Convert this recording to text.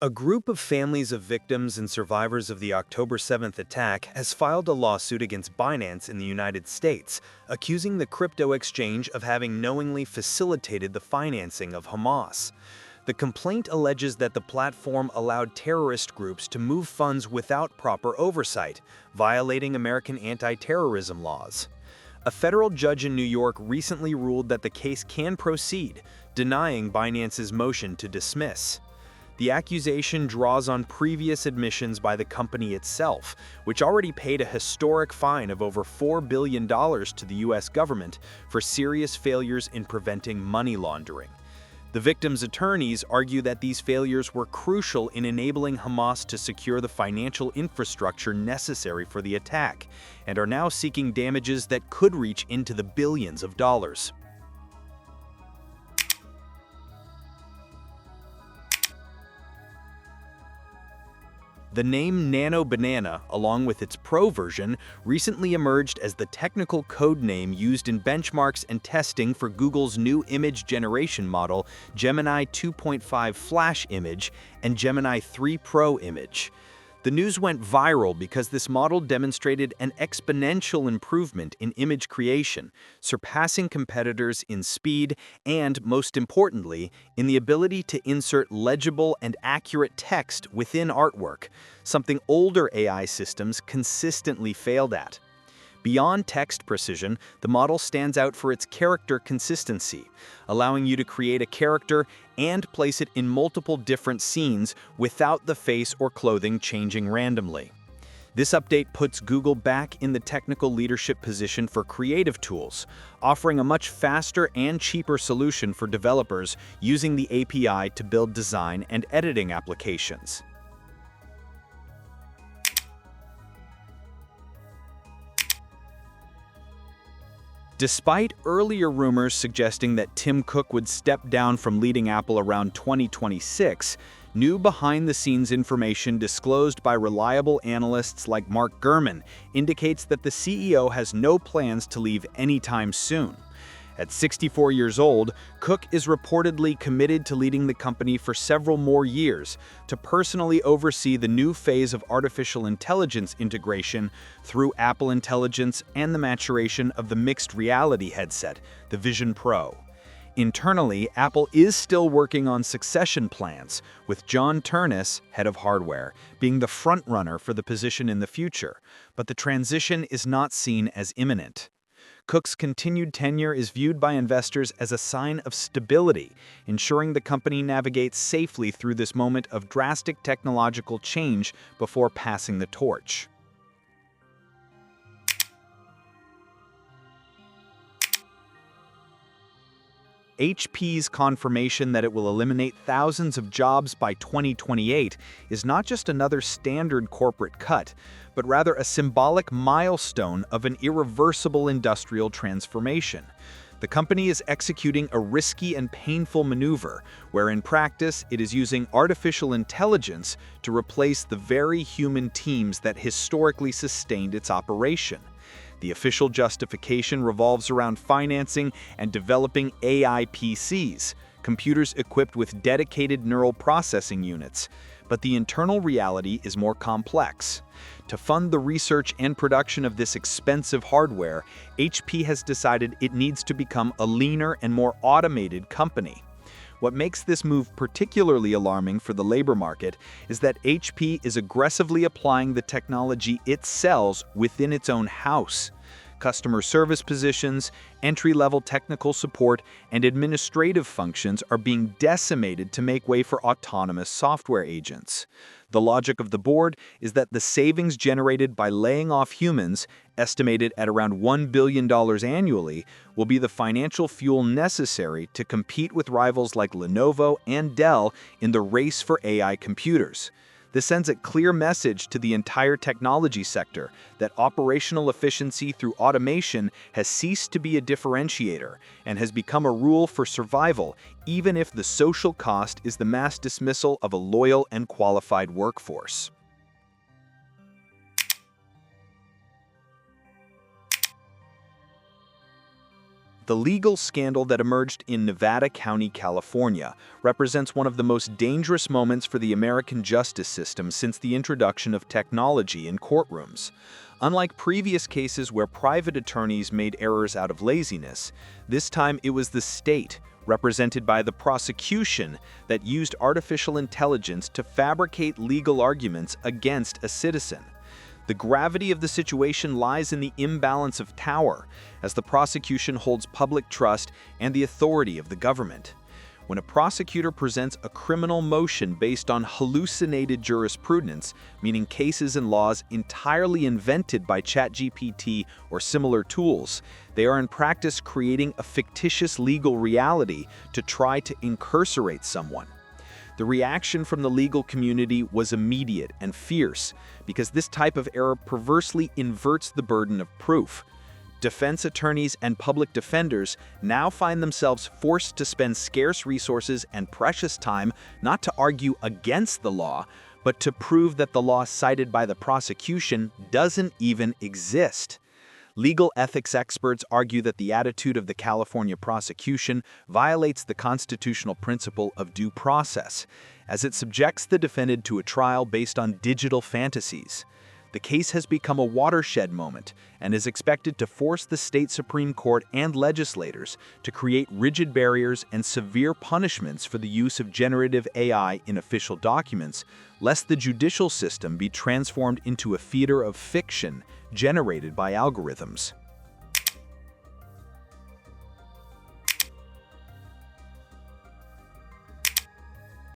A group of families of victims and survivors of the October 7th attack has filed a lawsuit against Binance in the United States, accusing the crypto exchange of having knowingly facilitated the financing of Hamas. The complaint alleges that the platform allowed terrorist groups to move funds without proper oversight, violating American anti-terrorism laws. A federal judge in New York recently ruled that the case can proceed, denying Binance's motion to dismiss. The accusation draws on previous admissions by the company itself, which already paid a historic fine of over $4 billion to the U.S. government for serious failures in preventing money laundering. The victims' attorneys argue that these failures were crucial in enabling Hamas to secure the financial infrastructure necessary for the attack, and are now seeking damages that could reach into the billions of dollars. The name Nano Banana, along with its Pro version, recently emerged as the technical code name used in benchmarks and testing for Google's new image generation model, Gemini 2.5 Flash Image and Gemini 3 Pro Image. The news went viral because this model demonstrated an exponential improvement in image creation, surpassing competitors in speed and, most importantly, in the ability to insert legible and accurate text within artwork, something older AI systems consistently failed at. Beyond text precision, the model stands out for its character consistency, allowing you to create a character and place it in multiple different scenes without the face or clothing changing randomly. This update puts Google back in the technical leadership position for creative tools, offering a much faster and cheaper solution for developers using the API to build design and editing applications. Despite earlier rumors suggesting that Tim Cook would step down from leading Apple around 2026, new behind-the-scenes information disclosed by reliable analysts like Mark Gurman indicates that the CEO has no plans to leave anytime soon. At 64 years old, Cook is reportedly committed to leading the company for several more years to personally oversee the new phase of artificial intelligence integration through Apple Intelligence and the maturation of the mixed reality headset, the Vision Pro. Internally, Apple is still working on succession plans, with John Ternus, head of hardware, being the frontrunner for the position in the future, but the transition is not seen as imminent. Cook's continued tenure is viewed by investors as a sign of stability, ensuring the company navigates safely through this moment of drastic technological change before passing the torch. HP's confirmation that it will eliminate thousands of jobs by 2028 is not just another standard corporate cut, but rather a symbolic milestone of an irreversible industrial transformation. The company is executing a risky and painful maneuver, where in practice it is using artificial intelligence to replace the very human teams that historically sustained its operation. The official justification revolves around financing and developing AI PCs, computers equipped with dedicated neural processing units. But the internal reality is more complex. To fund the research and production of this expensive hardware, HP has decided it needs to become a leaner and more automated company. What makes this move particularly alarming for the labor market is that HP is aggressively applying the technology it sells within its own house. Customer service positions, entry-level technical support, and administrative functions are being decimated to make way for autonomous software agents. The logic of the board is that the savings generated by laying off humans, estimated at around $1 billion annually, will be the financial fuel necessary to compete with rivals like Lenovo and Dell in the race for AI computers. This sends a clear message to the entire technology sector that operational efficiency through automation has ceased to be a differentiator and has become a rule for survival, even if the social cost is the mass dismissal of a loyal and qualified workforce. The legal scandal that emerged in Nevada County, California, represents one of the most dangerous moments for the American justice system since the introduction of technology in courtrooms. Unlike previous cases where private attorneys made errors out of laziness, this time it was the state, represented by the prosecution, that used artificial intelligence to fabricate legal arguments against a citizen. The gravity of the situation lies in the imbalance of power, as the prosecution holds public trust and the authority of the government. When a prosecutor presents a criminal motion based on hallucinated jurisprudence, meaning cases and laws entirely invented by ChatGPT or similar tools, they are in practice creating a fictitious legal reality to try to incarcerate someone. The reaction from the legal community was immediate and fierce, because this type of error perversely inverts the burden of proof. Defense attorneys and public defenders now find themselves forced to spend scarce resources and precious time not to argue against the law, but to prove that the law cited by the prosecution doesn't even exist. Legal ethics experts argue that the attitude of the California prosecution violates the constitutional principle of due process, as it subjects the defendant to a trial based on digital fantasies. The case has become a watershed moment and is expected to force the state Supreme Court and legislators to create rigid barriers and severe punishments for the use of generative AI in official documents, lest the judicial system be transformed into a theater of fiction generated by algorithms.